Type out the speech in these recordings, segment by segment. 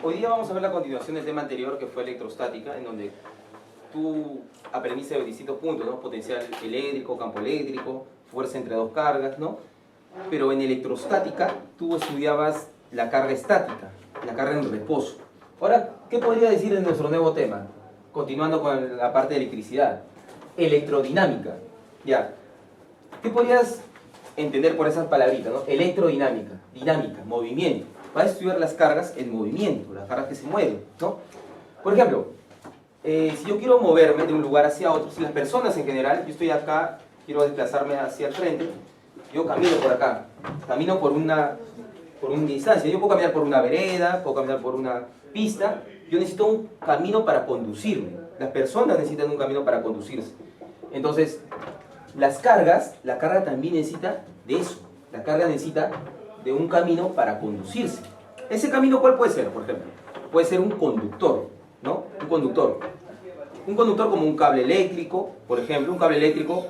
Hoy día vamos a ver la continuación del tema anterior, que fue electrostática, en donde tú aprendiste de distintos puntos, ¿no? Potencial eléctrico, campo eléctrico, fuerza entre dos cargas, ¿no? Pero en electrostática tú estudiabas la carga estática, la carga en reposo. Ahora, ¿qué podría decir de nuestro nuevo tema? Continuando con la parte de electricidad. Electrodinámica, ya. ¿Qué podrías entender por esas palabritas, ¿no? Electrodinámica, dinámica, movimiento. Vas a estudiar las cargas en movimiento, las cargas que se mueven, ¿no? Por ejemplo, si yo quiero moverme de un lugar hacia otro, si las personas en general, yo estoy acá, quiero desplazarme hacia el frente, yo camino por acá, camino por una distancia, yo puedo caminar por una vereda, puedo caminar por una pista, yo necesito un camino para conducirme, las personas necesitan un camino para conducirse. Entonces, las cargas, la carga también necesita de eso, la carga necesita de un camino para conducirse. ¿Ese camino cuál puede ser, por ejemplo? Puede ser un conductor, ¿no? Un conductor. Un conductor como un cable eléctrico, por ejemplo, un cable eléctrico,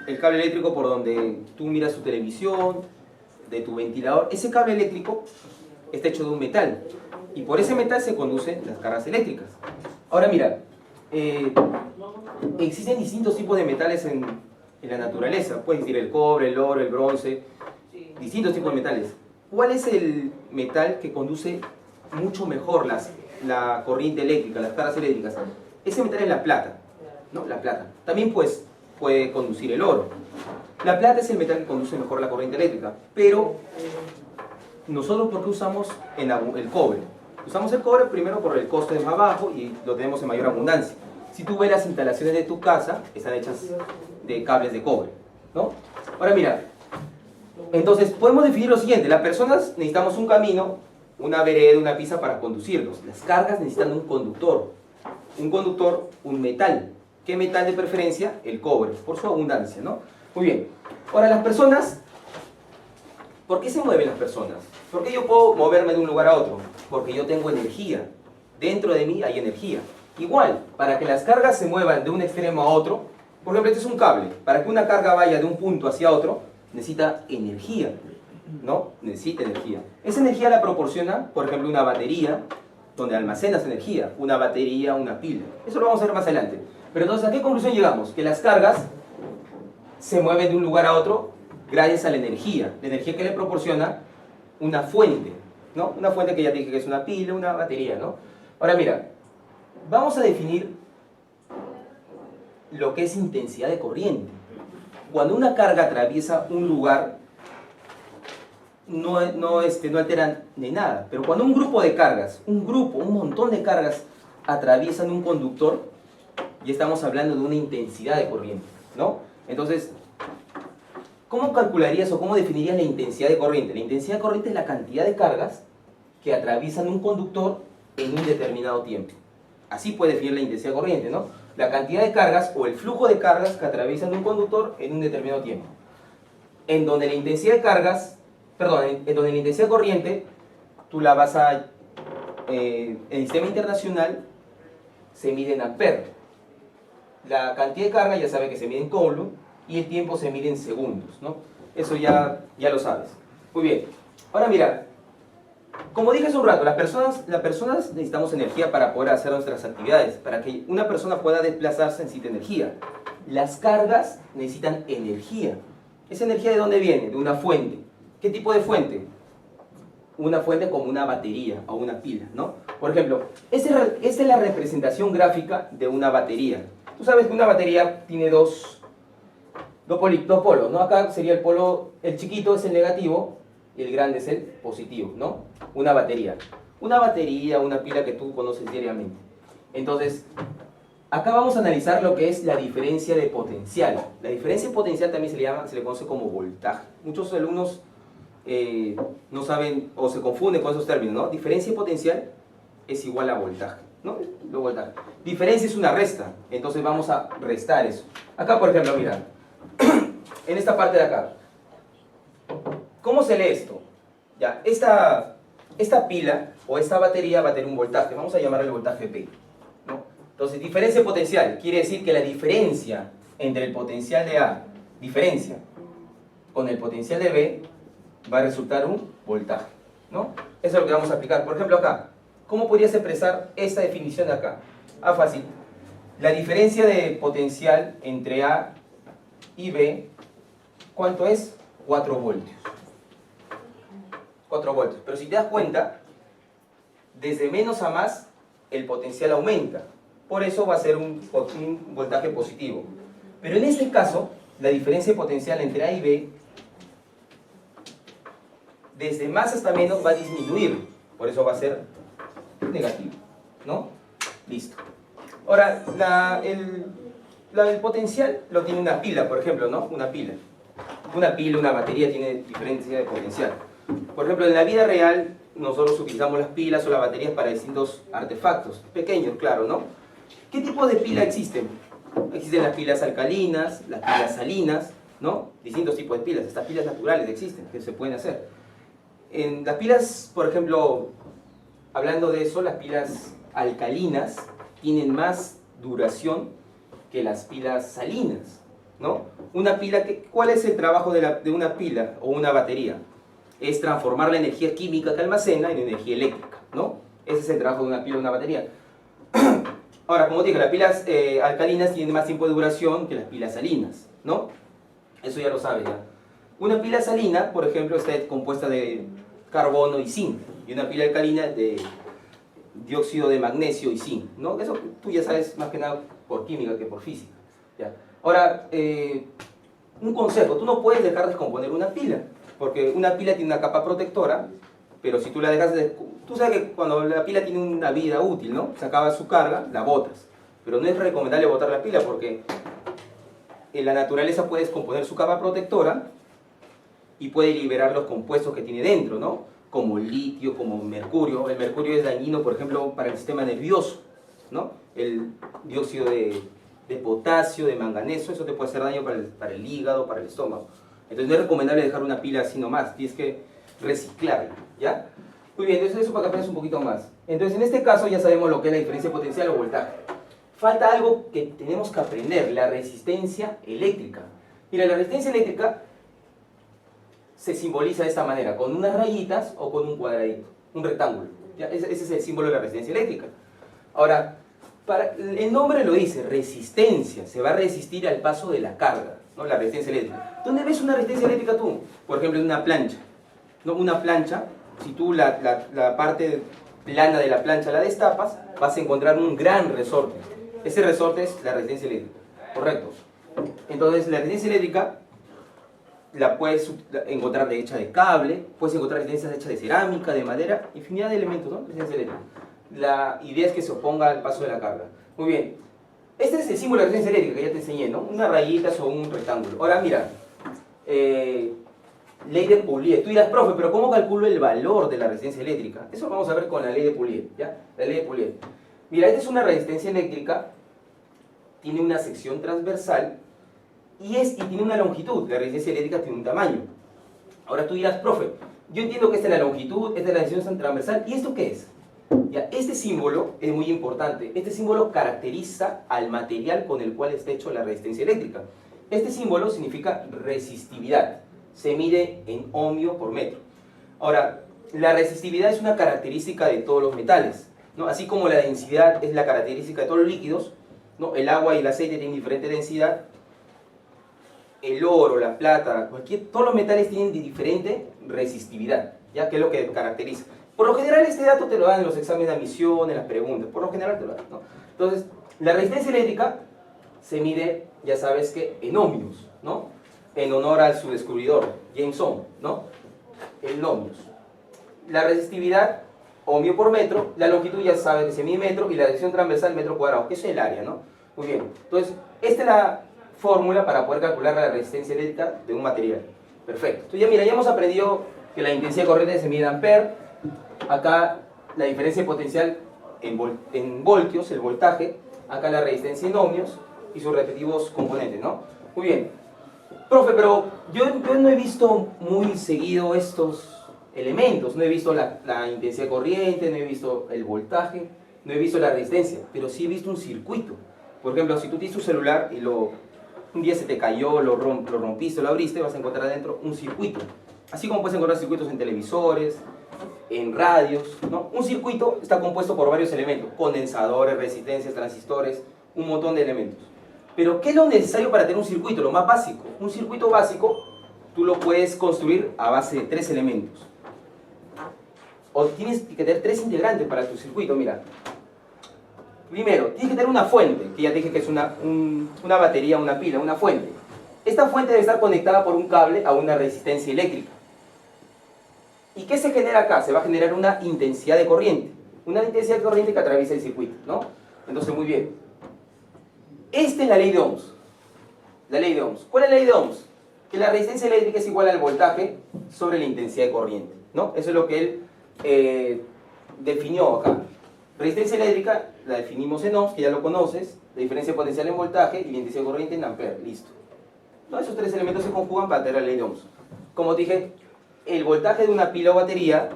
el cable eléctrico por donde tú miras tu televisión, de tu ventilador, ese cable eléctrico está hecho de un metal, y por ese metal se conducen las cargas eléctricas. Ahora mira, existen distintos tipos de metales en la naturaleza, puedes decir el cobre, el oro, el bronce, distintos tipos de metales. ¿Cuál es el metal que conduce mucho mejor la corriente eléctrica, las cargas eléctricas? Ese metal es la plata, ¿no? La plata. También pues, puede conducir el oro. La plata es el metal que conduce mejor la corriente eléctrica, pero nosotros ¿por qué usamos el cobre? Usamos el cobre primero por el coste más bajo y lo tenemos en mayor abundancia. Si tú ves las instalaciones de tu casa, están hechas de cables de cobre, ¿no? Ahora mira, entonces podemos definir lo siguiente: las personas necesitamos un camino, una vereda, una pista para conducirlos. Las cargas necesitan un conductor, un metal. ¿Qué metal de preferencia? El cobre, por su abundancia, ¿no? Muy bien. Ahora las personas, ¿por qué se mueven las personas? ¿Por qué yo puedo moverme de un lugar a otro? Porque yo tengo energía. Dentro de mí hay energía. Igual, para que las cargas se muevan de un extremo a otro, por ejemplo, este es un cable. Para que una carga vaya de un punto hacia otro, necesita energía, ¿no? Necesita energía. Esa energía la proporciona, por ejemplo, una batería, donde almacenas energía. Una batería, una pila. Eso lo vamos a ver más adelante. Pero entonces, ¿a qué conclusión llegamos? Que las cargas se mueven de un lugar a otro gracias a la energía que le proporciona una fuente, ¿no? Una fuente que ya dije que es una pila, una batería, ¿no? Ahora mira, vamos a definir lo que es intensidad de corriente. Cuando una carga atraviesa un lugar, no altera ni nada, pero cuando un grupo de cargas, un montón de cargas atraviesan un conductor, ya estamos hablando de una intensidad de corriente, ¿no? Entonces, ¿cómo calcularías o cómo definirías la intensidad de corriente? La intensidad de corriente es la cantidad de cargas que atraviesan un conductor en un determinado tiempo. Así puede definir la intensidad de corriente, ¿no? La cantidad de cargas o el flujo de cargas que atraviesan un conductor en un determinado tiempo. En donde la intensidad de cargas, en donde la intensidad de corriente, tú la vas a, en el sistema internacional, se mide en amperes. La cantidad de carga ya sabe que se mide en coulomb y el tiempo se mide en segundos, ¿no? Eso ya lo sabes. Muy bien. Ahora mira, como dije hace un rato, las personas necesitamos energía para poder hacer nuestras actividades. Para que una persona pueda desplazarse necesita energía. Las cargas necesitan energía. ¿Esa energía de dónde viene? De una fuente. ¿Qué tipo de fuente? Una fuente como una batería o una pila, ¿no? Por ejemplo, esta es la representación gráfica de una batería. Tú sabes que una batería tiene dos polos, ¿no? Acá sería el chiquito es el negativo y el grande es el positivo, ¿no? Una batería, una pila que tú conoces diariamente. Entonces, acá vamos a analizar lo que es la diferencia de potencial. La diferencia de potencial también se le conoce como voltaje. Muchos alumnos no saben o se confunden con esos términos, ¿no? Diferencia de potencial es igual a voltaje, ¿no? Lo voltaje. Diferencia es una resta, entonces vamos a restar eso. Acá, por ejemplo, mira, en esta parte de acá, ¿cómo se lee esto? Ya, esta pila o esta batería va a tener un voltaje, vamos a llamarle el voltaje P, ¿no? Entonces, diferencia de potencial quiere decir que la diferencia entre el potencial de A, diferencia, con el potencial de B, va a resultar un voltaje, ¿no? Eso es lo que vamos a aplicar. Por ejemplo, acá, ¿Cómo podrías expresar esta definición de acá? Ah, fácil. La diferencia de potencial entre A y B, ¿cuánto es? 4 voltios. 4 voltios. Pero si te das cuenta, desde menos a más, el potencial aumenta. Por eso va a ser un voltaje positivo. Pero en este caso, la diferencia de potencial entre A y B, desde más hasta menos va a disminuir. Por eso va a ser negativo, ¿no? Listo. Ahora, el potencial lo tiene una pila, por ejemplo, ¿no? Una pila. Una batería tiene diferencia de potencial. Por ejemplo, en la vida real, nosotros utilizamos las pilas o las baterías para distintos artefactos, pequeños, claro, ¿no? ¿Qué tipo de pila existen? Existen las pilas alcalinas, las pilas salinas, ¿no? Distintos tipos de pilas. Estas pilas naturales existen, que se pueden hacer. En las pilas, por ejemplo, hablando de eso, las pilas alcalinas tienen más duración que las pilas salinas, ¿no? Una pila, ¿cuál es el trabajo de una pila o una batería? Es transformar la energía química que almacena en energía eléctrica, ¿no? Ese es el trabajo de una pila o una batería. Ahora, como dije, las pilas alcalinas tienen más tiempo de duración que las pilas salinas, ¿no? Eso ya lo sabes ya. Una pila salina, por ejemplo, está compuesta de carbono y zinc, y una pila alcalina de dióxido de magnesio y zinc, ¿no? Eso tú ya sabes más que nada por química que por física, ¿ya? Ahora, un consejo, tú no puedes dejar de descomponer una pila, porque una pila tiene una capa protectora, pero si tú la dejas de... Tú sabes que cuando la pila tiene una vida útil, ¿no? Se acaba su carga, la botas. Pero no es recomendable botar la pila porque en la naturaleza puede descomponer su capa protectora y puede liberar los compuestos que tiene dentro, ¿no? Como el litio, como mercurio. El mercurio es dañino, por ejemplo, para el sistema nervioso, ¿no? El dióxido de potasio, de manganeso, eso te puede hacer daño para el hígado, para el estómago. Entonces no es recomendable dejar una pila así nomás, tienes que reciclarla, ¿ya? Muy bien, entonces eso para que aprendas un poquito más. Entonces en este caso ya sabemos lo que es la diferencia de potencial o voltaje. Falta algo que tenemos que aprender, la resistencia eléctrica. Mira, la resistencia eléctrica se simboliza de esta manera, con unas rayitas o con un cuadradito, un rectángulo. ¿Ya? Ese es el símbolo de la resistencia eléctrica. Ahora, el nombre lo dice, resistencia, se va a resistir al paso de la carga, ¿no? La resistencia eléctrica. ¿Dónde ves una resistencia eléctrica tú? Por ejemplo, en una plancha, ¿no? Una plancha, si tú la parte plana de la plancha la destapas, vas a encontrar un gran resorte. Ese resorte es la resistencia eléctrica, ¿correcto? Entonces, la resistencia eléctrica la puedes encontrar hecha de cable, puedes encontrar resistencias hechas de cerámica, de madera, infinidad de elementos, ¿no? Resistencia eléctrica. La idea es que se oponga al paso de la carga. Muy bien. Este es el símbolo de resistencia eléctrica que ya te enseñé, ¿no? Unas rayitas o un rectángulo. Ahora mira, ley de Pouliot. Tú dirás, profe, pero ¿cómo calculo el valor de la resistencia eléctrica? Eso lo vamos a ver con la ley de Pouliot, ¿ya? La ley de Pouliot. Mira, esta es una resistencia eléctrica, tiene una sección transversal y tiene una longitud. La resistencia eléctrica tiene un tamaño. Ahora tú dirás, profe, yo entiendo que esta es la longitud, esta es la sección transversal, ¿y esto qué es? Ya, este símbolo es muy importante. Este símbolo caracteriza al material con el cual está hecho la resistencia eléctrica. Este símbolo significa resistividad. Se mide en ohmio por metro. Ahora, la resistividad es una característica de todos los metales, ¿no? Así como la densidad es la característica de todos los líquidos, ¿no? El agua y el aceite tienen diferente densidad. El oro, la plata, todos los metales tienen diferente resistividad, ¿ya? Que es lo que caracteriza. Por lo general este dato te lo dan en los exámenes de admisión, en las preguntas, por lo general te lo dan, ¿no? Entonces, la resistencia eléctrica se mide, ya sabes que, en ohmios, ¿no? En honor a su descubridor, James Ohm, ¿no? En ohmios. La resistividad, ohmio por metro, la longitud ya sabes que se mide metro y la sección transversal metro cuadrado, que es el área, ¿no? Muy bien, entonces, esta es la fórmula para poder calcular la resistencia eléctrica de un material. Perfecto. Entonces ya mira, ya hemos aprendido que la intensidad de corriente se mide en ampere. Acá la diferencia de potencial en voltios, el voltaje. Acá la resistencia en ohmios y sus respectivos componentes, ¿no? Muy bien. Profe, pero yo no he visto muy seguido estos elementos. No he visto la intensidad de corriente, no he visto el voltaje, no he visto la resistencia, pero sí he visto un circuito. Por ejemplo, si tú tienes tu celular y lo Un día se te cayó, lo rompiste, lo abriste, vas a encontrar adentro un circuito. Así como puedes encontrar circuitos en televisores, en radios, ¿no? Un circuito está compuesto por varios elementos, condensadores, resistencias, transistores, un montón de elementos. Pero ¿qué es lo necesario para tener un circuito? Lo más básico. Un circuito básico tú lo puedes construir a base de 3 elementos. O tienes que tener 3 integrantes para tu circuito, mira. Primero, tienes que tener una fuente, que ya dije que es una batería, una pila, una fuente. Esta fuente debe estar conectada por un cable a una resistencia eléctrica. ¿Y qué se genera acá? Se va a generar una intensidad de corriente. Una intensidad de corriente que atraviesa el circuito, ¿no? Entonces, muy bien. Esta es la ley de Ohms. La ley de Ohms. ¿Cuál es la ley de Ohms? Que la resistencia eléctrica es igual al voltaje sobre la intensidad de corriente, ¿no? Eso es lo que él definió acá. Resistencia eléctrica la definimos en ohms, que ya lo conoces, la diferencia potencial en voltaje y la intensidad de corriente en ampere, listo. ¿No? Esos 3 elementos se conjugan para tener la ley de Ohms. Como dije, el voltaje de una pila o batería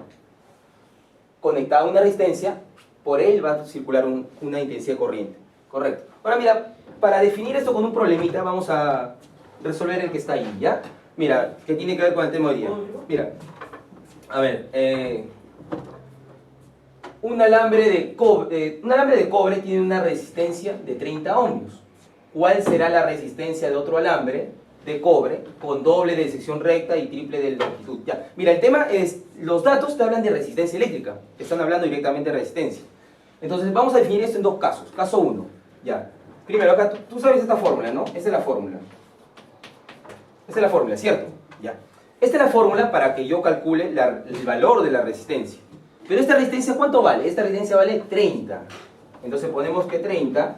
conectada a una resistencia, por él va a circular una intensidad de corriente. Correcto. Ahora mira, para definir esto con un problemita, vamos a resolver el que está ahí, ¿ya? Mira, que tiene que ver con el tema de hoy día. Mira, a ver, un alambre de cobre tiene una resistencia de 30 ohmios. ¿Cuál será la resistencia de otro alambre de cobre con doble de sección recta y triple de longitud? Ya. Mira, el tema es, los datos te hablan de resistencia eléctrica, te están hablando directamente de resistencia. Entonces vamos a definir esto en 2 casos. Caso 1, ya. Primero, acá tú sabes esta fórmula, ¿no? Esa es la fórmula. Esa es la fórmula, ¿cierto? Ya. Esta es la fórmula para que yo calcule el valor de la resistencia. Pero esta resistencia, ¿cuánto vale? Esta resistencia vale 30. Entonces ponemos que 30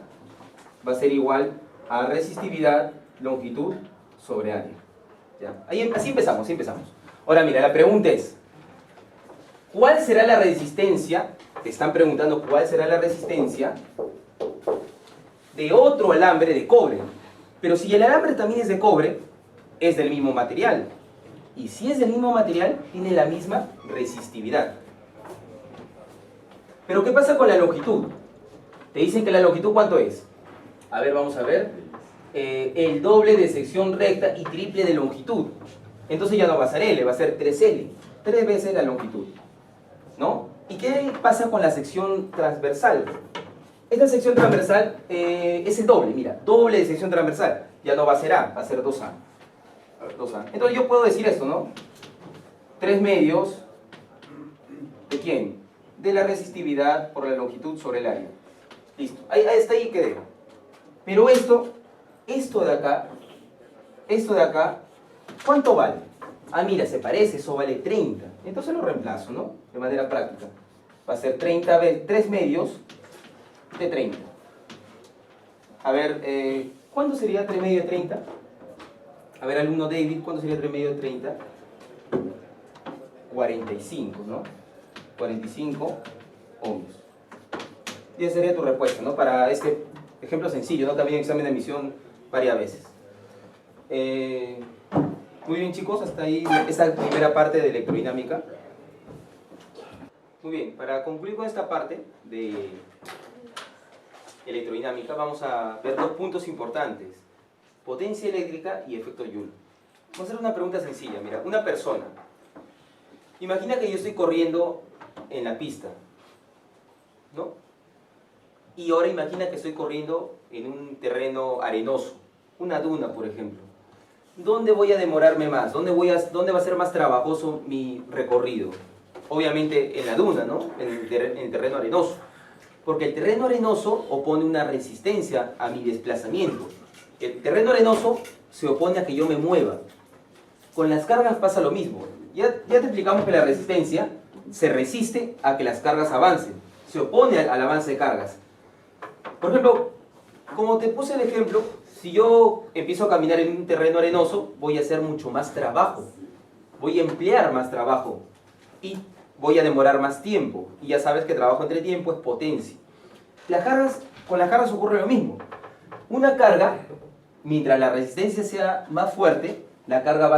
va a ser igual a resistividad, longitud sobre área. ¿Ya? Así empezamos, así empezamos. Ahora mira, la pregunta es, ¿cuál será la resistencia? Te están preguntando cuál será la resistencia de otro alambre de cobre. Pero si el alambre también es de cobre, es del mismo material. Y si es del mismo material, tiene la misma resistividad. Pero ¿qué pasa con la longitud? Te dicen que la longitud, ¿cuánto es? A ver, vamos a ver. El doble de sección recta y triple de longitud. Entonces ya no va a ser L, va a ser 3L. 3 veces la longitud. ¿No? ¿Y qué pasa con la sección transversal? Esta sección transversal es el doble, mira. Doble de sección transversal. Ya no va a ser A, va a ser 2A. A ver, 2A. Entonces yo puedo decir esto, ¿no? 3 medios. ¿De quién? De la resistividad por la longitud sobre el área. Listo. Hasta ahí quedé. Pero esto de acá, ¿cuánto vale? Ah, mira, se parece, eso vale 30. Entonces lo reemplazo, ¿no? De manera práctica. Va a ser 3 medios de 30. A ver, ¿cuánto sería 3 medios de 30? A ver, alumno David, ¿cuánto sería 3 medios de 30? 45, ¿no? 45 ohmios. Y esa sería tu respuesta, ¿no? Para este ejemplo sencillo, ¿no? También examen de admisión varias veces. Muy bien, chicos, hasta ahí esta primera parte de electrodinámica. Muy bien, para concluir con esta parte de electrodinámica vamos a ver 2 puntos importantes: potencia eléctrica y efecto Joule. Vamos a hacer una pregunta sencilla. Mira, una persona, imagina que yo estoy corriendo en la pista, ¿no? Y ahora imagina que estoy corriendo en un terreno arenoso, una duna, por ejemplo. ¿Dónde voy a demorarme más? ¿Dónde va a ser más trabajoso mi recorrido? Obviamente en la duna, ¿no? En el terreno arenoso. Porque el terreno arenoso opone una resistencia a mi desplazamiento. El terreno arenoso se opone a que yo me mueva. Con las cargas pasa lo mismo. Ya te explicamos que la resistencia se resiste a que las cargas avancen. Se opone al avance de cargas. Por ejemplo, como te puse el ejemplo, si yo empiezo a caminar en un terreno arenoso, voy a hacer mucho más trabajo. Voy a emplear más trabajo. Y voy a demorar más tiempo. Y ya sabes que trabajo entre tiempo es potencia. Con las cargas ocurre lo mismo. Una carga, mientras la resistencia sea más fuerte, la carga va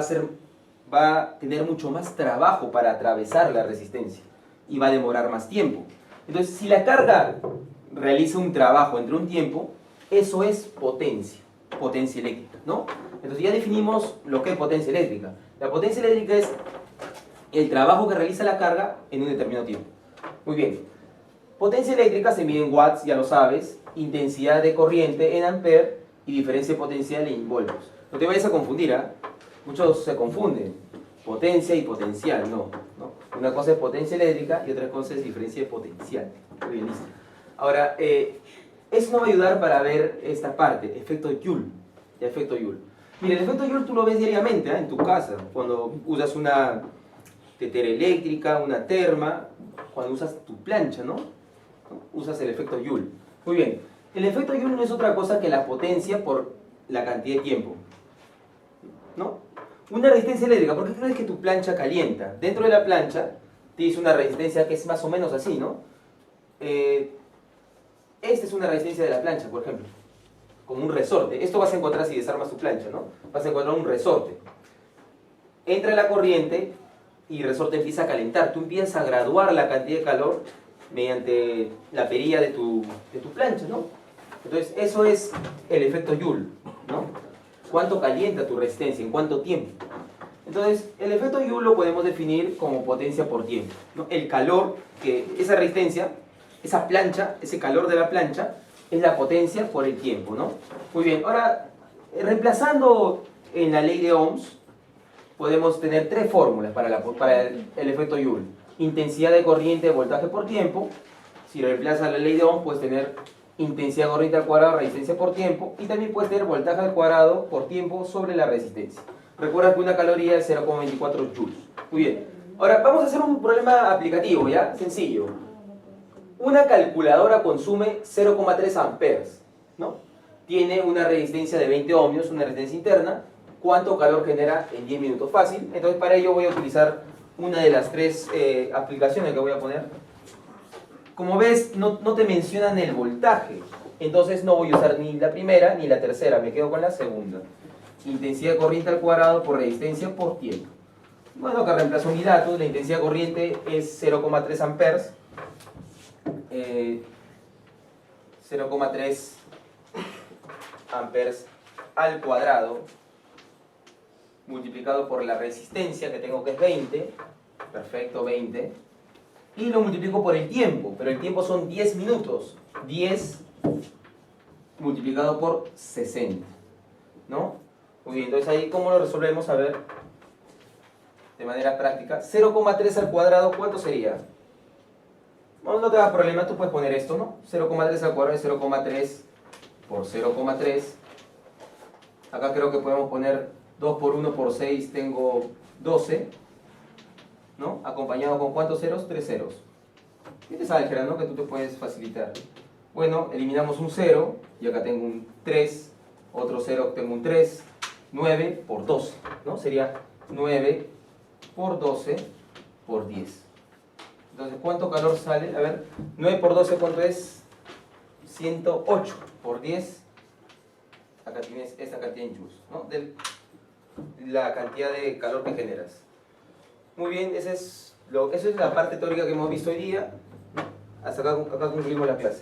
a tener mucho más trabajo para atravesar la resistencia. Y va a demorar más tiempo. Entonces, si la carga realiza un trabajo entre un tiempo, eso es potencia eléctrica. ¿no? Entonces ya definimos lo que es potencia eléctrica. La potencia eléctrica es el trabajo que realiza la carga en un determinado tiempo. Muy bien. Potencia eléctrica se mide en watts, ya lo sabes, intensidad de corriente en ampere y diferencia potencial en voltios. No te vayas a confundir, ¿ah? Muchos se confunden. Potencia y potencial, no. Una cosa es potencia eléctrica y otra cosa es diferencia de potencial. Muy bien, listo. Ahora, eso nos va a ayudar para ver esta parte, efecto Joule. El efecto Joule. Mira, el efecto Joule tú lo ves diariamente, ¿eh? En tu casa, cuando usas una tetera eléctrica, una terma, cuando usas tu plancha, ¿no? Usas el efecto Joule. Muy bien, el efecto Joule no es otra cosa que la potencia por la cantidad de tiempo, ¿no? Una resistencia eléctrica, ¿por qué crees que tu plancha calienta? Dentro de la plancha tienes una resistencia que es más o menos así, ¿no? Esta es una resistencia de la plancha, por ejemplo, como un resorte. Esto vas a encontrar si desarmas tu plancha, ¿no? Vas a encontrar un resorte. Entra la corriente y el resorte empieza a calentar. Tú empiezas a graduar la cantidad de calor mediante la perilla de tu plancha, ¿no? Entonces, eso es el efecto Joule, ¿no? ¿Cuánto calienta tu resistencia? ¿En cuánto tiempo? Entonces, el efecto Joule lo podemos definir como potencia por tiempo, ¿no? El calor que esa resistencia, esa plancha, ese calor de la plancha, es la potencia por el tiempo, ¿no? Muy bien, ahora, reemplazando en la ley de Ohms, podemos tener tres fórmulas para el efecto Joule. Intensidad de corriente, voltaje por tiempo. Si reemplazas la ley de Ohm, puedes tener intensidad de corriente al cuadrado, resistencia por tiempo. Y también puedes tener voltaje al cuadrado por tiempo sobre la resistencia. Recuerda que una caloría es 0,24 joules. Muy bien. Ahora, vamos a hacer un problema aplicativo, ¿ya? Sencillo. Una calculadora consume 0,3 amperes, ¿no? Tiene una resistencia de 20 ohmios, una resistencia interna. ¿Cuánto calor genera en 10 minutos? Fácil. Entonces, para ello voy a utilizar una de las tres aplicaciones que voy a poner. Como ves, no te mencionan el voltaje. Entonces, no voy a usar ni la primera ni la tercera. Me quedo con la segunda. Intensidad de corriente al cuadrado por resistencia por tiempo. Bueno, acá reemplazo mi dato. La intensidad de corriente es 0,3 amperes. 0,3 amperes al cuadrado multiplicado por la resistencia que tengo, que es 20, perfecto, 20, y lo multiplico por el tiempo, pero el tiempo son 10 minutos, 10 multiplicado por 60, ¿no? Muy bien, entonces ahí, ¿cómo lo resolvemos? A ver, de manera práctica, 0,3 al cuadrado, ¿cuánto sería? Bueno, no te da problema, tú puedes poner esto, ¿no? 0,3 al cuadrado es 0,3 por 0,3, acá creo que podemos poner 2 por 1 por 6 tengo 12, ¿no? Acompañado con ¿cuántos ceros? 3 ceros. Tienes álgebra, ¿no? Que tú te puedes facilitar. Bueno, eliminamos un 0 y acá tengo un 3, otro 0, tengo un 3, 9 por 12, ¿no? Sería 9 por 12 por 10. Entonces, ¿cuánto calor sale? A ver, 9 por 12, ¿cuánto es? 108 por 10. Acá tienes esta cantidad en joules, ¿no? La cantidad de calor que generas. Muy bien, esa es la parte teórica que hemos visto hoy día. Hasta acá concluimos la clase.